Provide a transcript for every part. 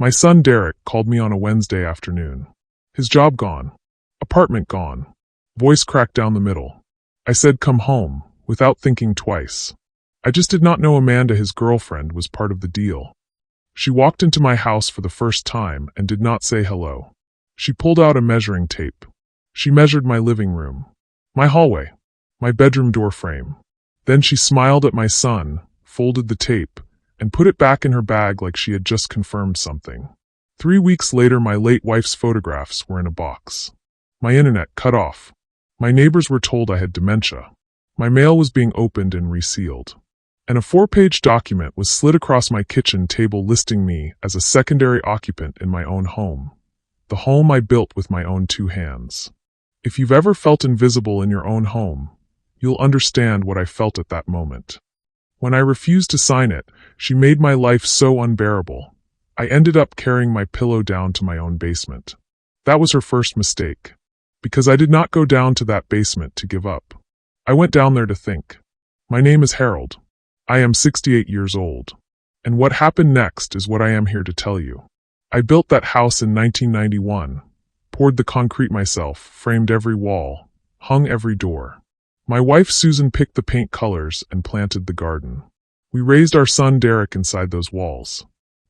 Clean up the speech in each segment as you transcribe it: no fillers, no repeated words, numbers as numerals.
My son Derek called me on a Wednesday afternoon. His job gone. Apartment gone. Voice cracked down the middle. I said come home, without thinking twice. I just did not know Amanda, his girlfriend, was part of the deal. She walked into my house for the first time and did not say hello. She pulled out a measuring tape. She measured my living room, my hallway, my bedroom door frame. Then she smiled at my son, folded the tape, and put it back in her bag like she had just confirmed something. 3 weeks later, my late wife's photographs were in a box. My internet cut off. My neighbors were told I had dementia. My mail was being opened and resealed. And a 4-page document was slid across my kitchen table listing me as a secondary occupant in my own home. The home I built with my own 2 hands. If you've ever felt invisible in your own home, you'll understand what I felt at that moment. When I refused to sign it, she made my life so unbearable. I ended up carrying my pillow down to my own basement. That was her first mistake. Because I did not go down to that basement to give up. I went down there to think. My name is Harold. I am 68 years old. And what happened next is what I am here to tell you. I built that house in 1991, poured the concrete myself, framed every wall, hung every door. My wife Susan picked the paint colors and planted the garden. We raised our son Derek inside those walls.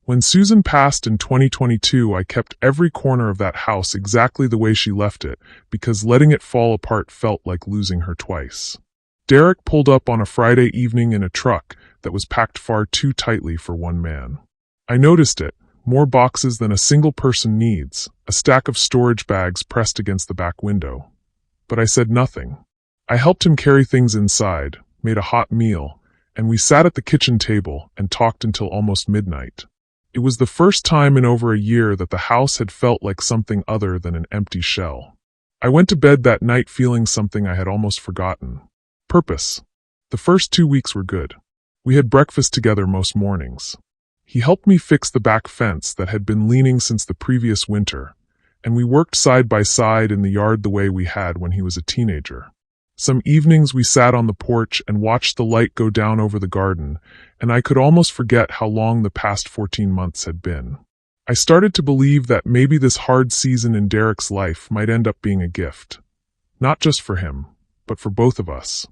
When Susan passed in 2022, I kept every corner of that house exactly the way she left it, because letting it fall apart felt like losing her twice. Derek pulled up on a Friday evening in a truck that was packed far too tightly for one man. I noticed it. More boxes than a single person needs, a stack of storage bags pressed against the back window. But I said nothing. I helped him carry things inside, made a hot meal, and we sat at the kitchen table and talked until almost midnight. It was the first time in over a year that the house had felt like something other than an empty shell. I went to bed that night feeling something I had almost forgotten. Purpose. The first 2 weeks were good. We had breakfast together most mornings. He helped me fix the back fence that had been leaning since the previous winter, and we worked side by side in the yard the way we had when he was a teenager. Some evenings we sat on the porch and watched the light go down over the garden, and I could almost forget how long the past 14 months had been. I started to believe that maybe this hard season in Derek's life might end up being a gift. Not just for him, but for both of us.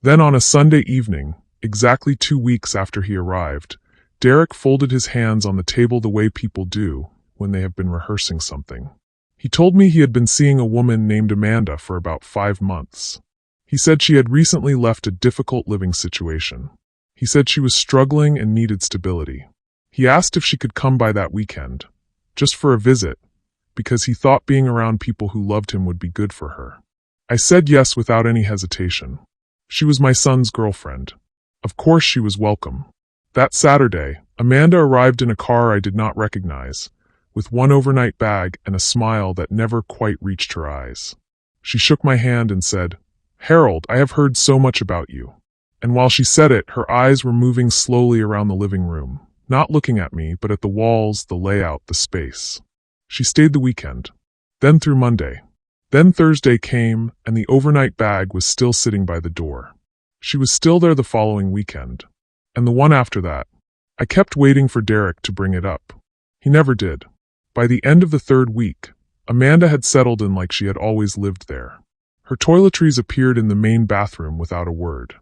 Then on a Sunday evening, exactly 2 weeks after he arrived, Derek folded his hands on the table the way people do when they have been rehearsing something. He told me he had been seeing a woman named Amanda for about 5 months. He said she had recently left a difficult living situation. He said she was struggling and needed stability. He asked if she could come by that weekend, just for a visit, because he thought being around people who loved him would be good for her. I said yes without any hesitation. She was my son's girlfriend. Of course she was welcome. That Saturday, Amanda arrived in a car I did not recognize, with one overnight bag and a smile that never quite reached her eyes. She shook my hand and said, "Harold, I have heard so much about you." And while she said it, her eyes were moving slowly around the living room, not looking at me, but at the walls, the layout, the space. She stayed the weekend, then through Monday. Then Thursday came, and the overnight bag was still sitting by the door. She was still there the following weekend. And the one after that. I kept waiting for Derek to bring it up. He never did. By the end of the 3rd week, Amanda had settled in like she had always lived there. Her toiletries appeared in the main bathroom without a word.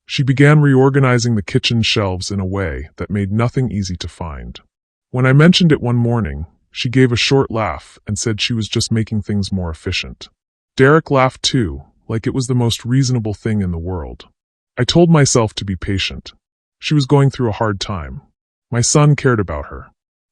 She began reorganizing the kitchen shelves in a way that made nothing easy to find. When I mentioned it one morning, she gave a short laugh and said she was just making things more efficient. Derek laughed too, like it was the most reasonable thing in the world. I told myself to be patient. She was going through a hard time. My son cared about her.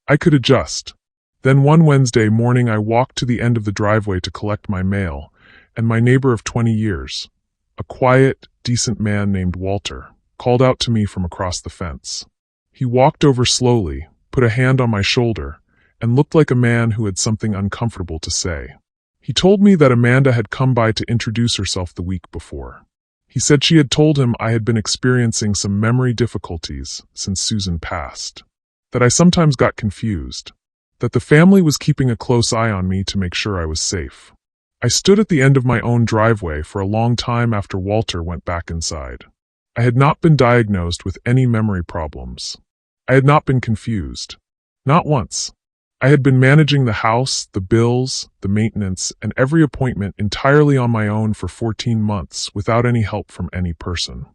I could adjust. Then one Wednesday morning I walked to the end of the driveway to collect my mail, and my neighbor of 20 years, a quiet, decent man named Walter, called out to me from across the fence. He walked over slowly, put a hand on my shoulder, and looked like a man who had something uncomfortable to say. He told me that Amanda had come by to introduce herself the week before. He said she had told him I had been experiencing some memory difficulties since Susan passed, that I sometimes got confused, that the family was keeping a close eye on me to make sure I was safe. I stood at the end of my own driveway for a long time after Walter went back inside. I had not been diagnosed with any memory problems. I had not been confused. Not once. I had been managing the house, the bills, the maintenance, and every appointment entirely on my own for 14 months without any help from any person.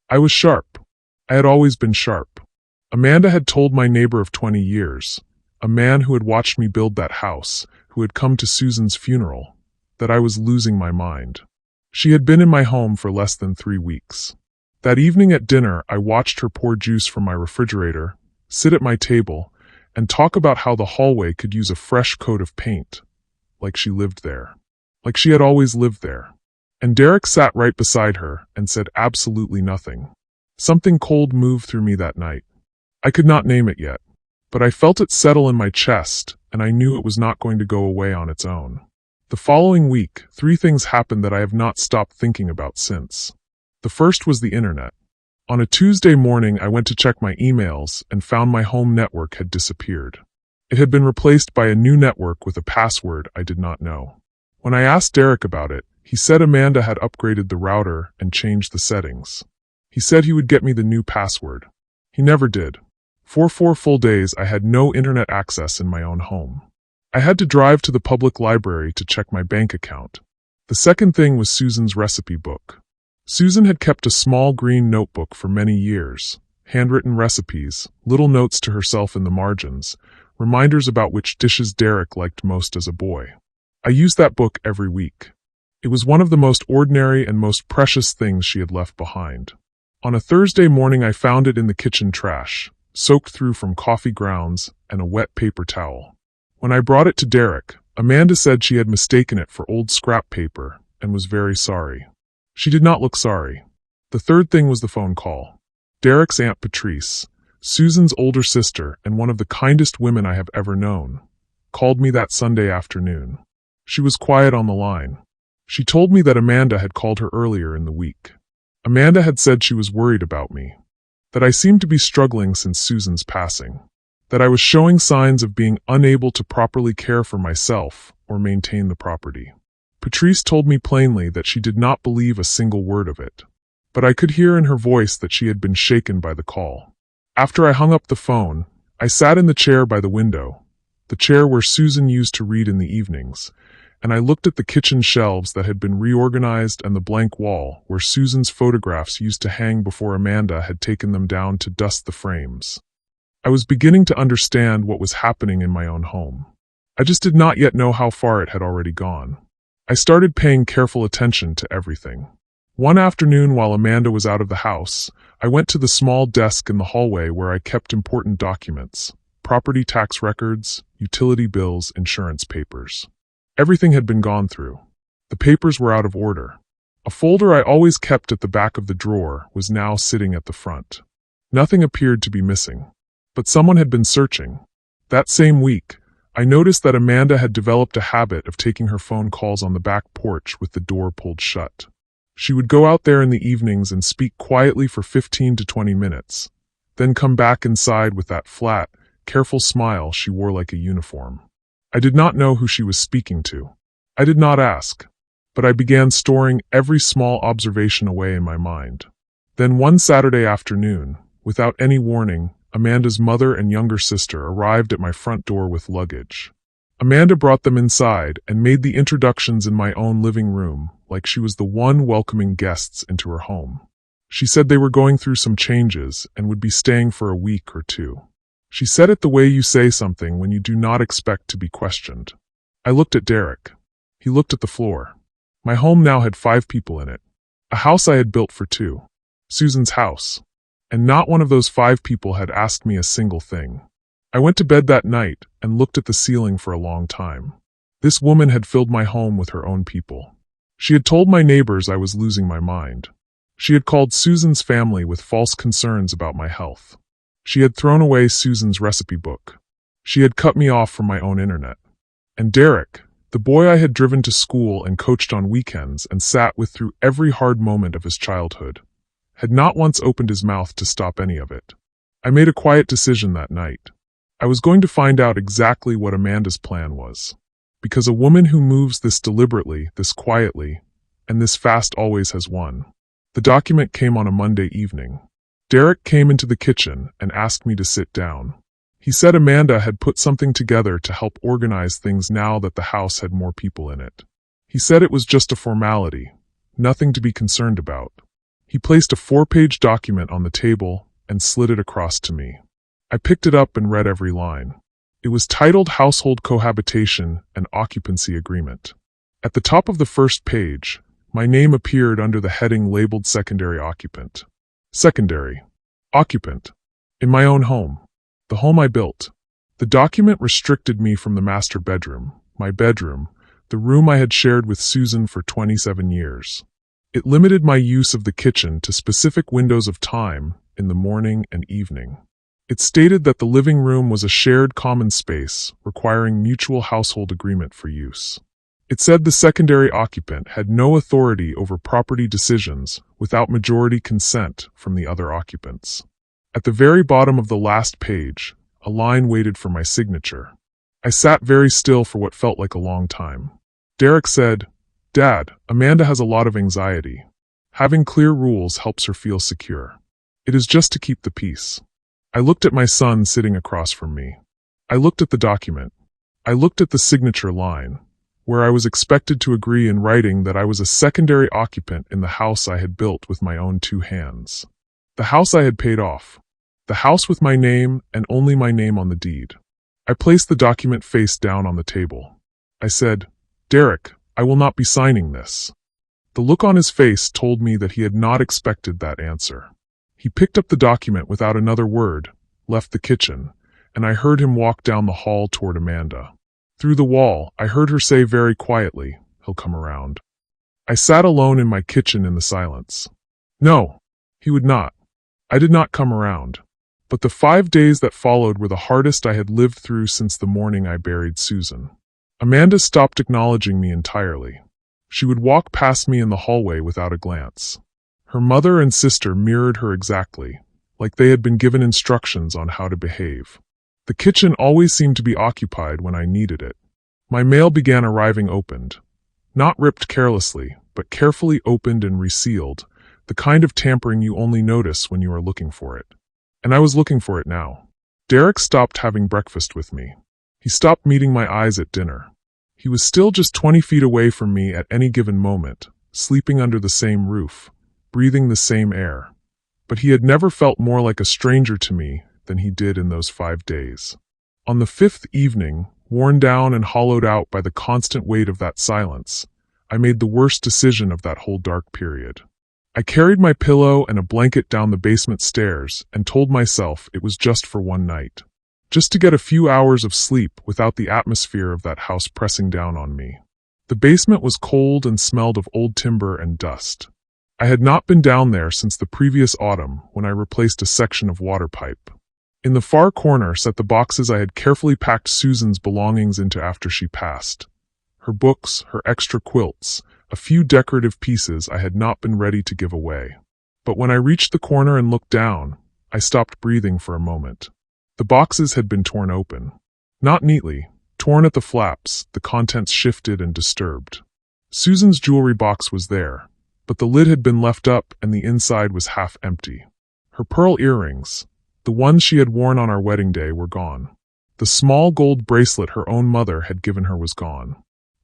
I was sharp. I had always been sharp. Amanda had told my neighbor of 20 years, a man who had watched me build that house, who had come to Susan's funeral, that I was losing my mind. She had been in my home for less than 3 weeks. That evening at dinner, I watched her pour juice from my refrigerator, sit at my table, and talk about how the hallway could use a fresh coat of paint, like she lived there, like she had always lived there. And Derek sat right beside her and said absolutely nothing. Something cold moved through me that night. I could not name it yet, but I felt it settle in my chest, and I knew it was not going to go away on its own. The following week, 3 things happened that I have not stopped thinking about since. The first was the internet. On a Tuesday morning, I went to check my emails and found my home network had disappeared. It had been replaced by a new network with a password I did not know. When I asked Derek about it, he said Amanda had upgraded the router and changed the settings. He said he would get me the new password. He never did. For 4 full days, I had no internet access in my own home. I had to drive to the public library to check my bank account. The second thing was Susan's recipe book. Susan had kept a small green notebook for many years, handwritten recipes, little notes to herself in the margins, reminders about which dishes Derek liked most as a boy. I used that book every week. It was one of the most ordinary and most precious things she had left behind. On a Thursday morning, I found it in the kitchen trash, soaked through from coffee grounds and a wet paper towel. When I brought it to Derek, Amanda said she had mistaken it for old scrap paper and was very sorry. She did not look sorry. The third thing was the phone call. Derek's Aunt Patrice, Susan's older sister and one of the kindest women I have ever known, called me that Sunday afternoon. She was quiet on the line. She told me that Amanda had called her earlier in the week. Amanda had said she was worried about me, that I seemed to be struggling since Susan's passing, that I was showing signs of being unable to properly care for myself or maintain the property. Patrice told me plainly that she did not believe a single word of it, but I could hear in her voice that she had been shaken by the call. After I hung up the phone, I sat in the chair by the window, the chair where Susan used to read in the evenings, and I looked at the kitchen shelves that had been reorganized and the blank wall where Susan's photographs used to hang before Amanda had taken them down to dust the frames. I was beginning to understand what was happening in my own home. I just did not yet know how far it had already gone. I started paying careful attention to everything. One afternoon while Amanda was out of the house, I went to the small desk in the hallway where I kept important documents, property tax records, utility bills, insurance papers. Everything had been gone through. The papers were out of order. A folder I always kept at the back of the drawer was now sitting at the front. Nothing appeared to be missing, but someone had been searching. That same week, I noticed that Amanda had developed a habit of taking her phone calls on the back porch with the door pulled shut. She would go out there in the evenings and speak quietly for 15 to 20 minutes, then come back inside with that flat, careful smile she wore like a uniform. I did not know who she was speaking to. I did not ask, but I began storing every small observation away in my mind. Then one Saturday afternoon, without any warning, Amanda's mother and younger sister arrived at my front door with luggage. Amanda brought them inside and made the introductions in my own living room, like she was the one welcoming guests into her home. She said they were going through some changes and would be staying for a week or 2. She said it the way you say something when you do not expect to be questioned. I looked at Derek. He looked at the floor. My home now had 5 people in it. A house I had built for 2. Susan's house. And not one of those 5 people had asked me a single thing. I went to bed that night and looked at the ceiling for a long time. This woman had filled my home with her own people. She had told my neighbors I was losing my mind. She had called Susan's family with false concerns about my health. She had thrown away Susan's recipe book. She had cut me off from my own internet. And Derek, the boy I had driven to school and coached on weekends and sat with through every hard moment of his childhood, had not once opened his mouth to stop any of it. I made a quiet decision that night. I was going to find out exactly what Amanda's plan was. Because a woman who moves this deliberately, this quietly, and this fast always has won. The document came on a Monday evening. Derek came into the kitchen and asked me to sit down. He said Amanda had put something together to help organize things now that the house had more people in it. He said it was just a formality, nothing to be concerned about. He placed a 4-page document on the table and slid it across to me. I picked it up and read every line. It was titled Household Cohabitation and Occupancy Agreement. At the top of the first page, my name appeared under the heading labeled Secondary Occupant. Secondary. Occupant. In my own home. The home I built. The document restricted me from the master bedroom, my bedroom, the room I had shared with Susan for 27 years. It limited my use of the kitchen to specific windows of time in the morning and evening. It stated that the living room was a shared common space requiring mutual household agreement for use. It said the secondary occupant had no authority over property decisions without majority consent from the other occupants. At the very bottom of the last page, a line waited for my signature. I sat very still for what felt like a long time. Derek said, "Dad, Amanda has a lot of anxiety. Having clear rules helps her feel secure. It is just to keep the peace." I looked at my son sitting across from me. I looked at the document. I looked at the signature line, where I was expected to agree in writing that I was a secondary occupant in the house I had built with my own 2 hands. The house I had paid off. The house with my name and only my name on the deed. I placed the document face down on the table. I said, "Derek, I will not be signing this." The look on his face told me that he had not expected that answer. He picked up the document without another word, left the kitchen, and I heard him walk down the hall toward Amanda. Through the wall, I heard her say very quietly, "He'll come around." I sat alone in my kitchen in the silence. No, he would not. I did not come around. But the 5 days that followed were the hardest I had lived through since the morning I buried Susan. Amanda stopped acknowledging me entirely. She would walk past me in the hallway without a glance. Her mother and sister mirrored her exactly, like they had been given instructions on how to behave. The kitchen always seemed to be occupied when I needed it. My mail began arriving opened. Not ripped carelessly, but carefully opened and resealed, the kind of tampering you only notice when you are looking for it. And I was looking for it now. Derek stopped having breakfast with me. He stopped meeting my eyes at dinner. He was still just 20 feet away from me at any given moment, sleeping under the same roof, breathing the same air. But he had never felt more like a stranger to me than he did in those 5 days. On the 5th evening, worn down and hollowed out by the constant weight of that silence, I made the worst decision of that whole dark period. I carried my pillow and a blanket down the basement stairs and told myself it was just for one night. Just to get a few hours of sleep without the atmosphere of that house pressing down on me. The basement was cold and smelled of old timber and dust. I had not been down there since the previous autumn when I replaced a section of water pipe. In the far corner sat the boxes I had carefully packed Susan's belongings into after she passed. Her books, her extra quilts, a few decorative pieces I had not been ready to give away. But when I reached the corner and looked down, I stopped breathing for a moment. The boxes had been torn open. Not neatly, torn at the flaps, the contents shifted and disturbed. Susan's jewelry box was there, but the lid had been left up and the inside was half empty. Her pearl earrings, the ones she had worn on our wedding day, were gone. The small gold bracelet her own mother had given her was gone.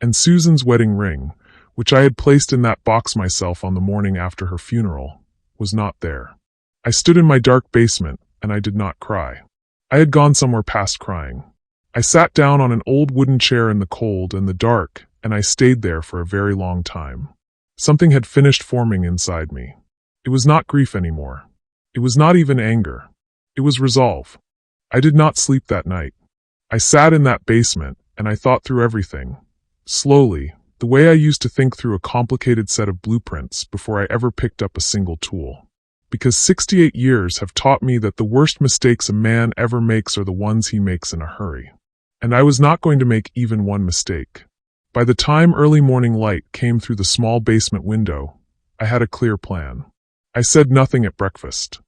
And Susan's wedding ring, which I had placed in that box myself on the morning after her funeral, was not there. I stood in my dark basement, and I did not cry. I had gone somewhere past crying. I sat down on an old wooden chair in the cold and the dark, and I stayed there for a very long time. Something had finished forming inside me. It was not grief anymore. It was not even anger. It was resolve. I did not sleep that night. I sat in that basement, and I thought through everything. Slowly, the way I used to think through a complicated set of blueprints before I ever picked up a single tool. Because 68 years have taught me that the worst mistakes a man ever makes are the ones he makes in a hurry. And I was not going to make even one mistake. By the time early morning light came through the small basement window, I had a clear plan. I said nothing at breakfast.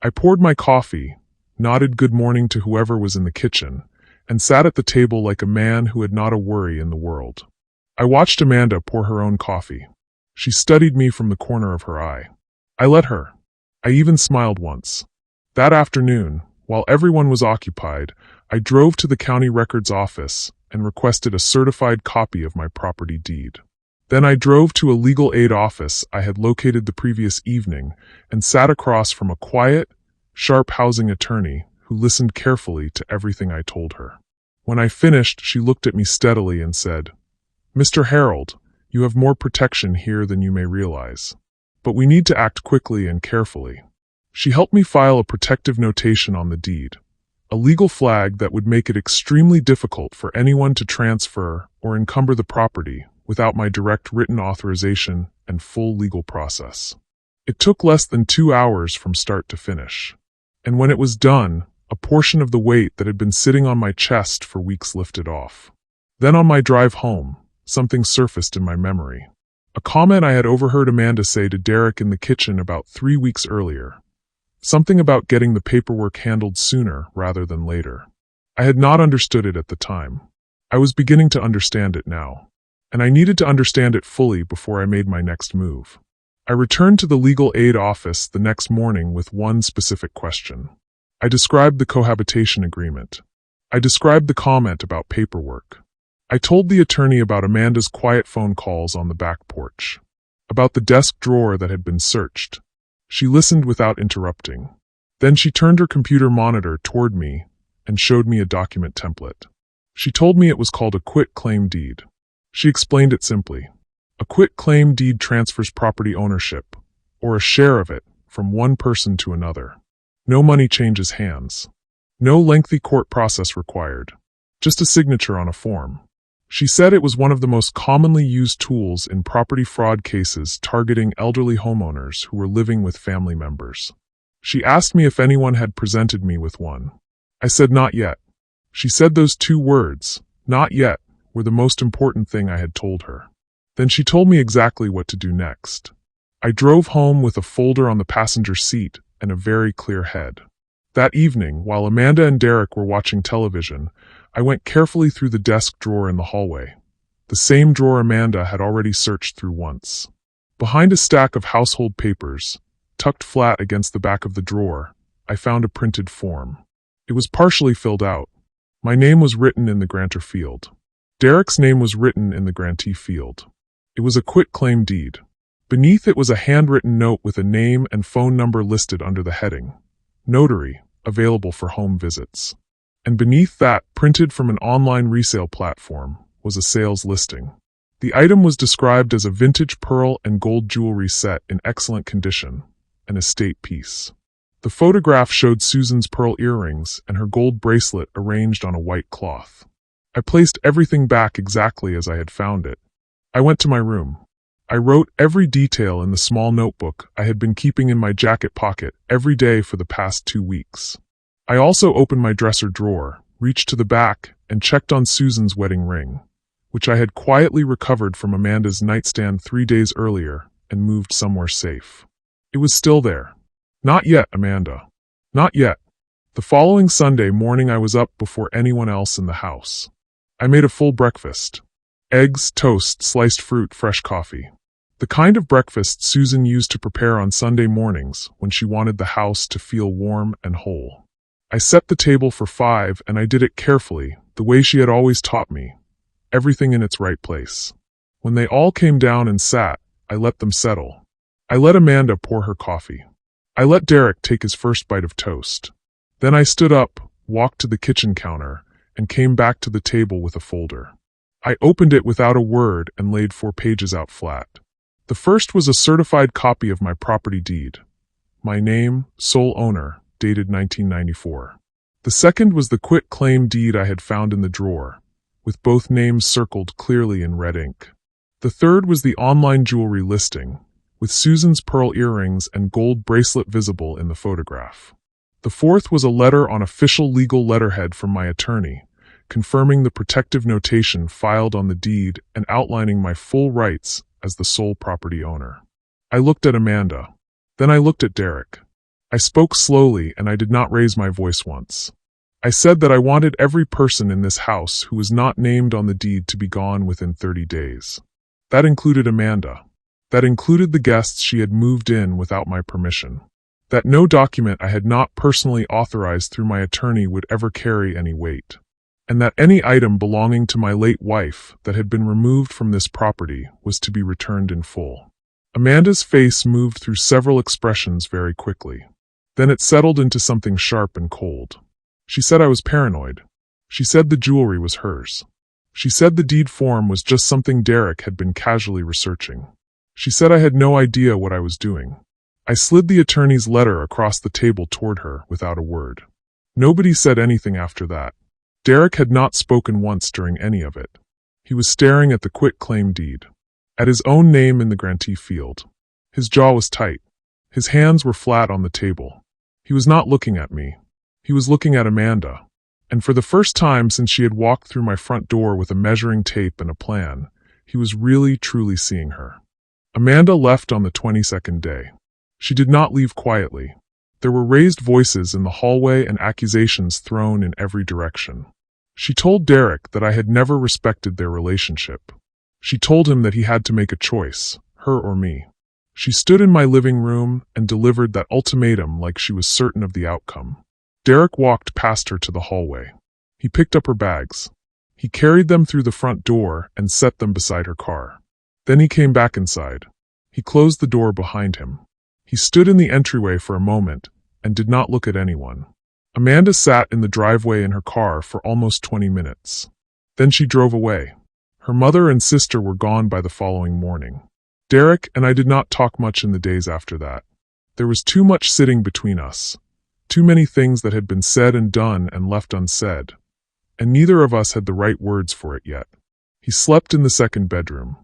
I poured my coffee, nodded good morning to whoever was in the kitchen, and sat at the table like a man who had not a worry in the world. I watched Amanda pour her own coffee. She studied me from the corner of her eye. I let her. I even smiled once. That afternoon, while everyone was occupied, I drove to the county records office and requested a certified copy of my property deed. Then I drove to a legal aid office I had located the previous evening and sat across from a quiet, sharp housing attorney who listened carefully to everything I told her. When I finished, she looked at me steadily and said, "Mr. Harold, you have more protection here than you may realize. But we need to act quickly and carefully." She helped me file a protective notation on the deed, a legal flag that would make it extremely difficult for anyone to transfer or encumber the property without my direct written authorization and full legal process. It took less than 2 hours from start to finish. And when it was done, a portion of the weight that had been sitting on my chest for weeks lifted off. Then on my drive home, something surfaced in my memory. A comment I had overheard Amanda say to Derek in the kitchen about 3 weeks earlier. Something about getting the paperwork handled sooner rather than later. I had not understood it at the time. I was beginning to understand it now. And I needed to understand it fully before I made my next move. I returned to the legal aid office the next morning with one specific question. I described the cohabitation agreement. I described the comment about paperwork. I told the attorney about Amanda's quiet phone calls on the back porch, about the desk drawer that had been searched. She listened without interrupting. Then she turned her computer monitor toward me and showed me a document template. She told me it was called a quit-claim deed. She explained it simply. A quit-claim deed transfers property ownership, or a share of it, from one person to another. No money changes hands. No lengthy court process required. Just a signature on a form. She said it was one of the most commonly used tools in property fraud cases targeting elderly homeowners who were living with family members. She asked me if anyone had presented me with one. I said not yet. She said those 2 words, not yet, were the most important thing I had told her. Then she told me exactly what to do next. I drove home with a folder on the passenger seat and a very clear head. That evening, while Amanda and Derek were watching television, I went carefully through the desk drawer in the hallway, the same drawer Amanda had already searched through once. Behind a stack of household papers, tucked flat against the back of the drawer, I found a printed form. It was partially filled out. My name was written in the grantor field. Derek's name was written in the grantee field. It was a quit-claim deed. Beneath it was a handwritten note with a name and phone number listed under the heading, Notary, available for home visits. And beneath that, printed from an online resale platform, was a sales listing. The item was described as a vintage pearl and gold jewelry set in excellent condition, an estate piece. The photograph showed Susan's pearl earrings and her gold bracelet arranged on a white cloth. I placed everything back exactly as I had found it. I went to my room. I wrote every detail in the small notebook I had been keeping in my jacket pocket every day for the past 2 weeks. I also opened my dresser drawer, reached to the back, and checked on Susan's wedding ring, which I had quietly recovered from Amanda's nightstand 3 days earlier and moved somewhere safe. It was still there. Not yet, Amanda. Not yet. The following Sunday morning I was up before anyone else in the house. I made a full breakfast. Eggs, toast, sliced fruit, fresh coffee. The kind of breakfast Susan used to prepare on Sunday mornings when she wanted the house to feel warm and whole. I set the table for 5 and I did it carefully, the way she had always taught me. Everything in its right place. When they all came down and sat, I let them settle. I let Amanda pour her coffee. I let Derek take his first bite of toast. Then I stood up, walked to the kitchen counter, and came back to the table with a folder. I opened it without a word and laid 4 pages out flat. The first was a certified copy of my property deed. My name, sole owner, dated 1994. The second was the quit-claim deed I had found in the drawer, with both names circled clearly in red ink. The third was the online jewelry listing, with Susan's pearl earrings and gold bracelet visible in the photograph. The fourth was a letter on official legal letterhead from my attorney, confirming the protective notation filed on the deed and outlining my full rights as the sole property owner. I looked at Amanda. Then I looked at Derek. I spoke slowly and I did not raise my voice once. I said that I wanted every person in this house who was not named on the deed to be gone within 30 days. That included Amanda. That included the guests she had moved in without my permission. that no document I had not personally authorized through my attorney would ever carry any weight, and that any item belonging to my late wife that had been removed from this property was to be returned in full. Amanda's face moved through several expressions very quickly. Then it settled into something sharp and cold. She said I was paranoid. She said the jewelry was hers. She said the deed form was just something Derek had been casually researching. She said I had no idea what I was doing. I slid the attorney's letter across the table toward her without a word. Nobody said anything after that. Derek had not spoken once during any of it. He was staring at the quitclaim deed, at his own name in the grantee field. His jaw was tight. His hands were flat on the table. He was not looking at me. He was looking at Amanda. And for the first time since she had walked through my front door with a measuring tape and a plan, he was really, truly seeing her. Amanda left on the 22nd day. She did not leave quietly. There were raised voices in the hallway and accusations thrown in every direction. She told Derek that I had never respected their relationship. She told him that he had to make a choice, her or me. She stood in my living room and delivered that ultimatum like she was certain of the outcome. Derek walked past her to the hallway. He picked up her bags. He carried them through the front door and set them beside her car. Then he came back inside. He closed the door behind him. He stood in the entryway for a moment and did not look at anyone. Amanda sat in the driveway in her car for almost 20 minutes. Then she drove away. Her mother and sister were gone by the following morning. Derek and I did not talk much in the days after that. There was too much sitting between us. Too many things that had been said and done and left unsaid, and neither of us had the right words for it yet. He slept in the second bedroom.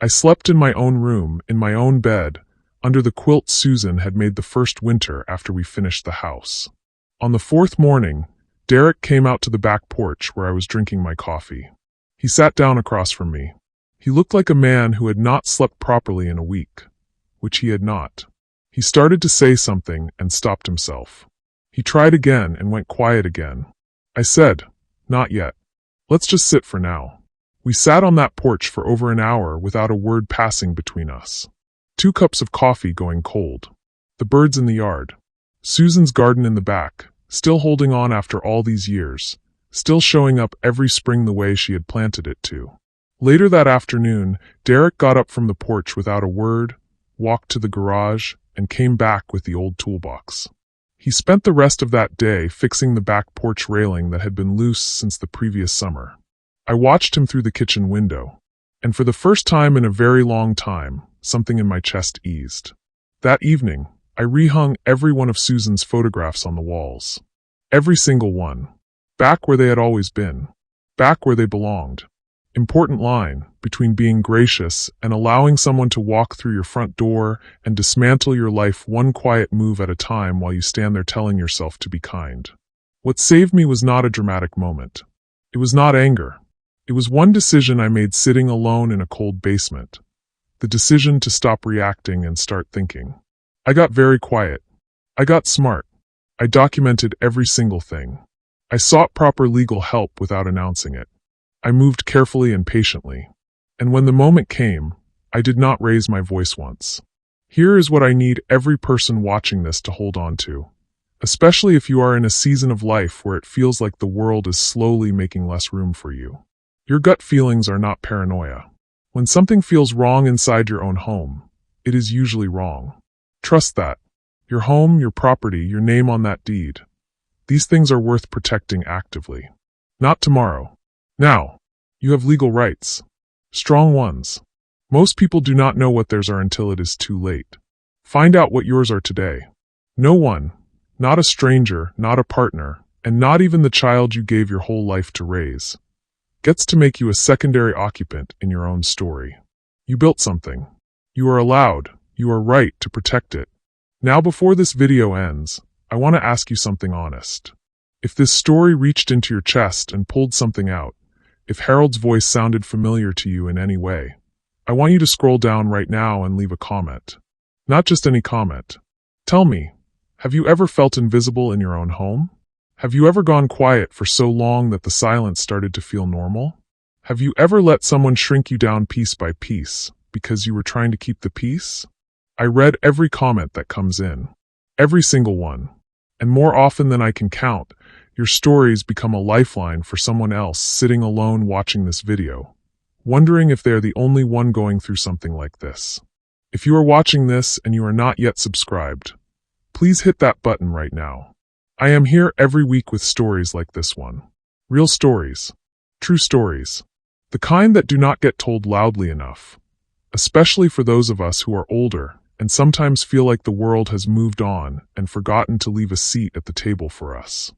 I slept in my own room, in my own bed, under the quilt Susan had made the first winter after we finished the house. On the fourth morning, Derek came out to the back porch where I was drinking my coffee. He sat down across from me. He looked like a man who had not slept properly in a week, which he had not. He started to say something and stopped himself. He tried again and went quiet again. I said, "Not yet. Let's just sit for now." We sat on that porch for over an hour without a word passing between us. 2 cups of coffee going cold. The birds in the yard. Susan's garden in the back, still holding on after all these years, still showing up every spring the way she had planted it to. Later that afternoon, Derek got up from the porch without a word, walked to the garage, and came back with the old toolbox. He spent the rest of that day fixing the back porch railing that had been loose since the previous summer. I watched him through the kitchen window, and for the first time in a very long time, something in my chest eased. That evening, I rehung every one of Susan's photographs on the walls. Every single one. Back where they had always been. Back where they belonged. Important line between being gracious and allowing someone to walk through your front door and dismantle your life one quiet move at a time while you stand there telling yourself to be kind. What saved me was not a dramatic moment. It was not anger. It was one decision I made sitting alone in a cold basement. The decision to stop reacting and start thinking. I got very quiet. I got smart. I documented every single thing. I sought proper legal help without announcing it. I moved carefully and patiently. And when the moment came, I did not raise my voice once. Here is what I need every person watching this to hold on to, especially if you are in a season of life where it feels like the world is slowly making less room for you. Your gut feelings are not paranoia. When something feels wrong inside your own home, it is usually wrong. Trust that. Your home, your property, your name on that deed. These things are worth protecting actively. Not tomorrow. Now, you have legal rights. Strong ones. Most people do not know what theirs are until it is too late. Find out what yours are today. No one, not a stranger, not a partner, and not even the child you gave your whole life to raise, gets to make you a secondary occupant in your own story. You built something. You are allowed, you are right to protect it. Now before this video ends, I want to ask you something honest. If this story reached into your chest and pulled something out, if Harold's voice sounded familiar to you in any way, I want you to scroll down right now and leave a comment. Not just any comment. Tell me, have you ever felt invisible in your own home? Have you ever gone quiet for so long that the silence started to feel normal? Have you ever let someone shrink you down piece by piece because you were trying to keep the peace? I read every comment that comes in. Every single one. And more often than I can count, your stories become a lifeline for someone else sitting alone watching this video, wondering if they're the only one going through something like this. If you are watching this and you are not yet subscribed, please hit that button right now. I am here every week with stories like this one. Real stories. True stories. The kind that do not get told loudly enough, especially for those of us who are older and sometimes feel like the world has moved on and forgotten to leave a seat at the table for us.